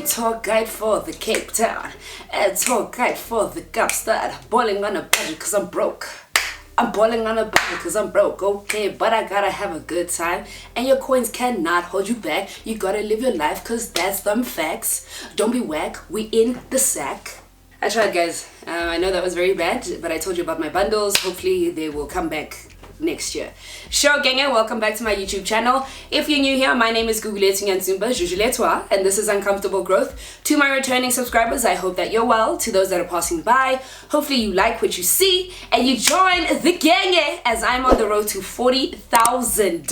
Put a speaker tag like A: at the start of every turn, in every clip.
A: tour guide for the Cape Town, a tour guide for the Gupstad. Balling on a budget cause I'm broke. I'm balling on a budget cause I'm broke, okay, but I gotta have a good time, and your coins cannot hold you back. You gotta live your life cause that's them facts. Don't be whack, we in the sack. I tried, guys. I know that was very bad, but I told you about my bundles. Hopefully they will come back next year. Sure, genge, welcome back to my YouTube channel. If you're new here, my name is Gugulethu Nyansumba Jujuletwa, and this is Uncomfortable Growth. To my returning subscribers, I hope that you're well. To those that are passing by, hopefully you like what you see and you join the genge as I'm on the road to 40,000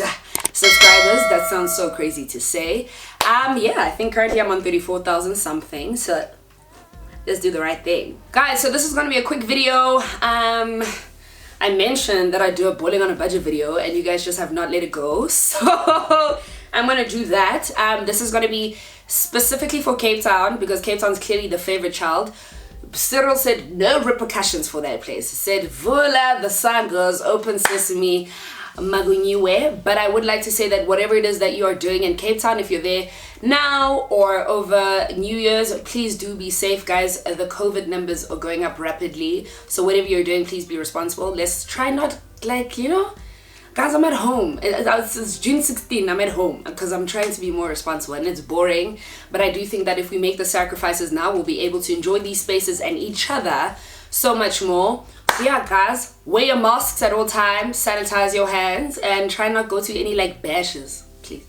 A: subscribers. That sounds so crazy to say. Yeah, I think currently I'm on 34,000 something, so let's do the right thing. Guys, so this is gonna be a quick video. I mentioned that I do a balling on a budget video and you guys just have not let it go, so I'm gonna do that. This is gonna be specifically for Cape Town because Cape Town's clearly the favorite child. Cyril said no repercussions for that place. He said voila, the sun goes, open sesame, magunyiwe. But I would like to say that whatever it is that you are doing in Cape Town, if you're there now or over New Year's, please do be safe, guys. The COVID numbers are going up rapidly, so whatever you're doing, please be responsible. Let's try not, like, you know, guys, I'm at home. It's June 16, I'm at home because I'm trying to be more responsible, and it's boring, but I do think that if we make the sacrifices now, we'll be able to enjoy these spaces and each other so much more. So yeah, guys, wear your masks at all times, sanitize your hands, and try not go to any like bashes, please.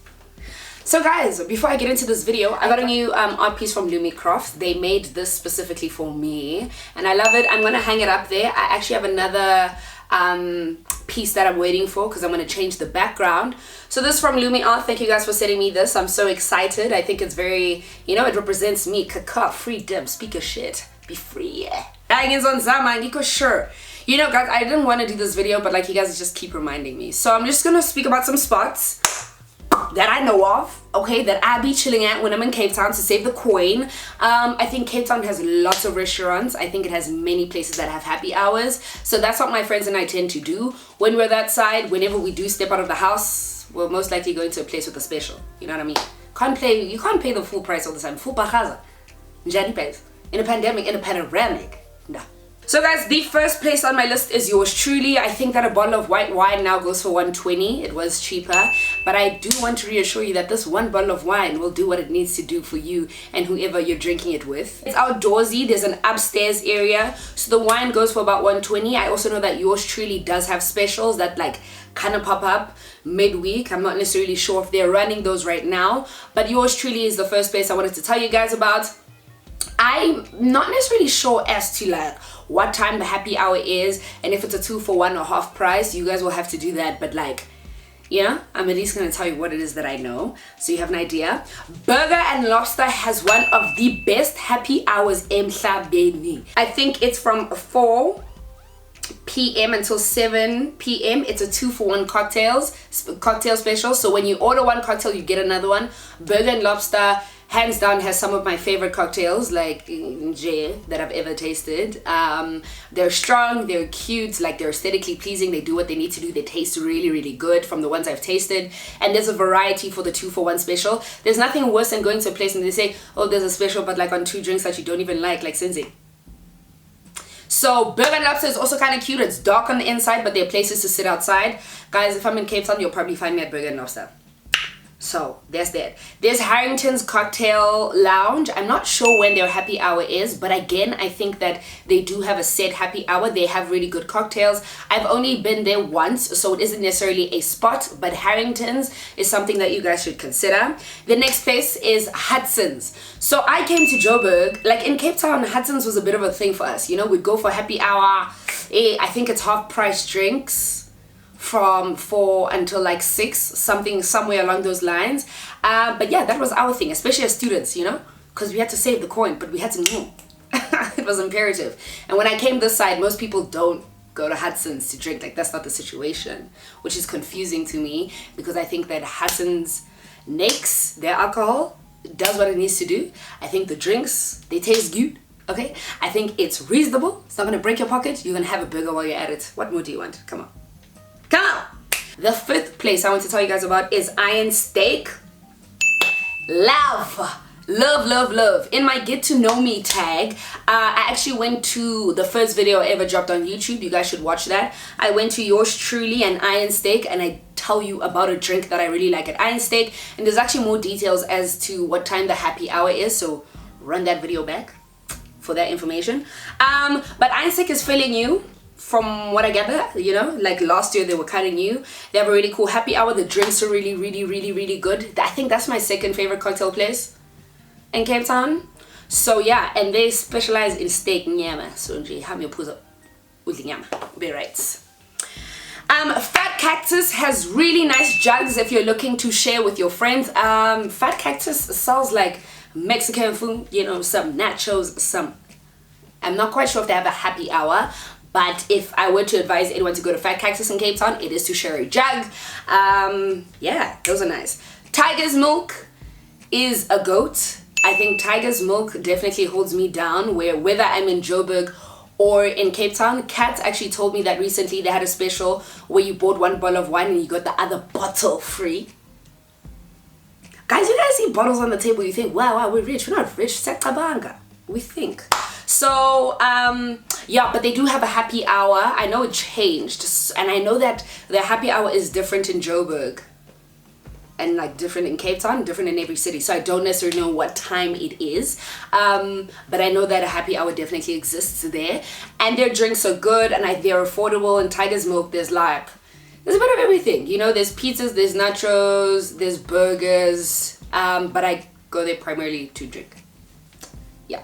A: So guys, before I get into this video, I got a new art piece from Lumi Crafts. They made this specifically for me and I love it. I'm gonna hang it up there. I actually have another piece that I'm waiting for because I'm going to change the background. So this is from Lumi Art. Thank you guys for sending me this. I'm so excited. I think it's very, you know, it represents me. Kaka, freedom, speak your shit, be free. Sure. You know, guys, I didn't want to do this video, but like you guys just keep reminding me. So I'm just going to speak about some spots that I know of, okay, that I be chilling at when I'm in Cape Town to save the coin. I think Cape Town has lots of restaurants. I think it has many places that have happy hours. So that's what my friends and I tend to do when we're that side. Whenever we do step out of the house, we're most likely going to a place with a special. You know what I mean? You can't pay the full price all the time. Full bahaza. Njani pays. In a panoramic. No. So guys, the first place on my list is yours truly. I think that a bottle of white wine now goes for 120. It was cheaper, but I do want to reassure you that this one bottle of wine will do what it needs to do for you and whoever you're drinking it with. It's outdoorsy. There's an upstairs area, so the wine goes for about 120. I also know that yours truly does have specials that like kind of pop up midweek. I'm not necessarily sure if they're running those right now, but yours truly is the first place I wanted to tell you guys about. I'm not necessarily sure as to like what time the happy hour is and if it's a 2-for-1 or half price. You guys will have to do that, but like, yeah, I'm at least gonna tell you what it is that I know so you have an idea. Burger and Lobster has one of the best happy hours emhlabeni. I think it's from 4 p.m. until 7 p.m. It's a 2-for-1 cocktail special. So when you order one cocktail, you get another one. Burger and Lobster hands down has some of my favorite cocktails like genge that I've ever tasted. They're strong, they're cute, like they're aesthetically pleasing, they do what they need to do, they taste really, really good from the ones I've tasted, and there's a variety for the 2-for-1 special. There's nothing worse than going to a place and they say, oh, there's a special but like on 2 drinks that you don't even like Senzi. So Burger and Lobster is also kind of cute. It's dark on the inside, but there are places to sit outside. Guys, if I'm in Cape Town, you'll probably find me at Burger and Lobster. So there's that. There's Harrington's Cocktail Lounge. I'm not sure when their happy hour is, but again, I think that they do have a set happy hour. They have really good cocktails. I've only been there once, so it isn't necessarily a spot, but Harrington's is something that you guys should consider. The next place is Hudson's. So I came to Joburg, like in Cape Town, Hudson's was a bit of a thing for us. You know, we'd go for happy hour. I think it's half price drinks from 4 until like 6, somewhere along those lines. But yeah, that was our thing, especially as students, you know, because we had to save the coin, but we had to move. It was imperative. And when I came this side, most people don't go to Hudson's to drink. Like, that's not the situation, which is confusing to me because I think that Hudson's nakes their alcohol, does what it needs to do. I think the drinks, they taste good. Okay, I think it's reasonable. It's not gonna break your pocket. You're gonna have a burger while you're at it. What more do you want? Come on. Come on! The 5th place I want to tell you guys about is Iron Steak. Love Love, love, love. In my get to know me tag, I actually went to the first video I ever dropped on YouTube. You guys should watch that. I went to yours truly and Iron Steak, and I tell you about a drink that I really like at Iron Steak, and there's actually more details as to what time the happy hour is, so run that video back for that information. But Iron Steak is filling you. From what I gather, you know, like last year they were kind of new. They have a really cool happy hour. The drinks are really, really, really, really good. I think that's my second favorite cocktail place in Cape Town. So yeah, and they specialize in steak nyama. So have your puzza with nyama. Be right. Fat Cactus has really nice jugs if you're looking to share with your friends. Fat Cactus sells like Mexican food, you know, some nachos, some. I'm not quite sure if they have a happy hour. But if I were to advise anyone to go to Fat Cactus in Cape Town, it is to share a jug. Yeah, those are nice. Tiger's Milk is a goat. I think Tiger's Milk definitely holds me down, where whether I'm in Joburg or in Cape Town. Kat actually told me that recently they had a special where you bought one bottle of wine and you got the other bottle free. Guys, you guys see bottles on the table, you think, wow, we're rich. We're not rich. Sekabanga. We think. So yeah, but they do have a happy hour. I know it changed, and I know that the happy hour is different in Joburg and like different in Cape Town, different in every city, so I don't necessarily know what time it is, but I know that a happy hour definitely exists there, and their drinks are good and they're affordable. In Tiger's Milk there's a bit of everything, you know. There's pizzas, there's nachos, there's burgers, but I go there primarily to drink. Yeah.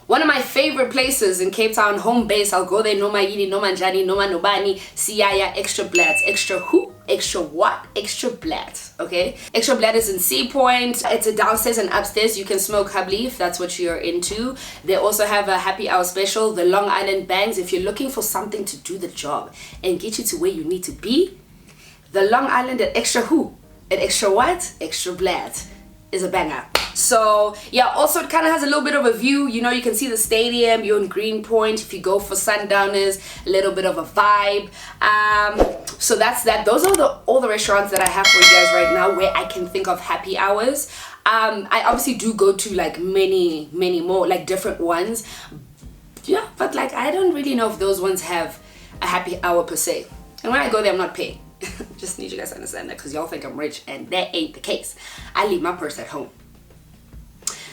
A: One of my favorite places in Cape Town, Homebase. I'll go there, noma yini, noma njani, noma nobani, siyaya, extra blats, extra who? Extra what? Extra blatt, okay? Extra blatt is in Sea Point. It's a downstairs and upstairs. You can smoke hubbly if that's what you're into. They also have a happy hour special, the Long Island Bangs. If you're looking for something to do the job and get you to where you need to be, the Long Island at extra who? At extra what? Extra blatt is a banger. So yeah, also it kind of has a little bit of a view, you know. You can see the stadium, you're in Greenpoint. If you go for sundowners, a little bit of a vibe. So that's that. Those are all the restaurants that I have for you guys right now where I can think of happy hours. I obviously do go to like many more, like different ones, yeah, but like I don't really know if those ones have a happy hour per se. And when I go there, I'm not paying. Just need you guys to understand that, because y'all think I'm rich and that ain't the case. I leave my purse at home.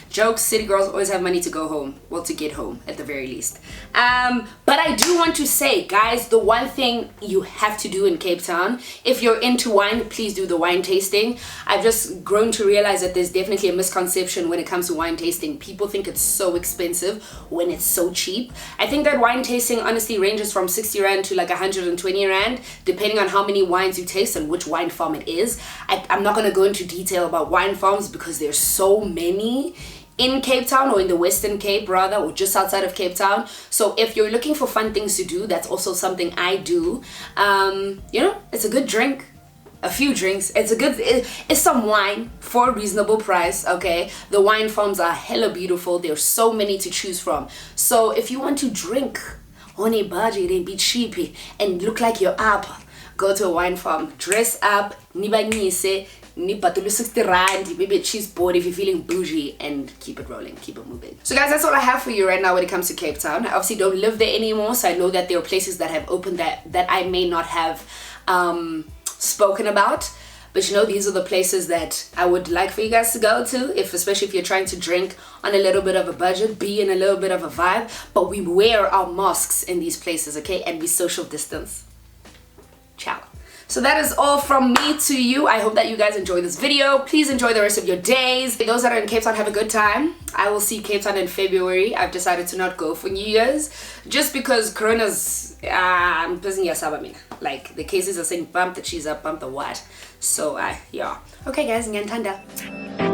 A: Jokes, city girls always have money to go home. Well, to get home at the very least. But I do want to say, guys, the one thing you have to do in Cape Town, if you're into wine, please do the wine tasting. I've just grown to realize that there's definitely a misconception when it comes to wine tasting. People think it's so expensive when it's so cheap. I think that wine tasting honestly ranges from 60 Rand to like 120 Rand, depending on how many wines you taste and which wine farm it is. I'm not going to go into detail about wine farms because there's so many in Cape Town, or in the Western Cape rather, or just outside of Cape Town. So if you're looking for fun things to do, that's also something I do. You know, it's a good drink, a few drinks. It's some wine for a reasonable price, okay? The wine farms are hella beautiful. There's so many to choose from. So if you want to drink on a budget and be cheapy and look like you're up, go to a wine farm, dress up, nibanyise, nipatulu 60 Rand, maybe a cheese board if you're feeling bougie, and keep it rolling, keep it moving. So guys, that's all I have for you right now when it comes to Cape Town. I obviously don't live there anymore, so I know that there are places that have opened that I may not have spoken about. But you know, these are the places that I would like for you guys to go to, especially if you're trying to drink on a little bit of a budget, be in a little bit of a vibe, but we wear our masks in these places, okay? And we social distance. Ciao. So that is all from me to you. I hope that you guys enjoyed this video. Please enjoy the rest of your days. Those that are in Cape Town, have a good time. I will see Cape Town in February. I've decided to not go for New Year's just because Corona's like the cases are saying bump the cheese up, bump the what. So yeah. Okay guys, ngiyantanda.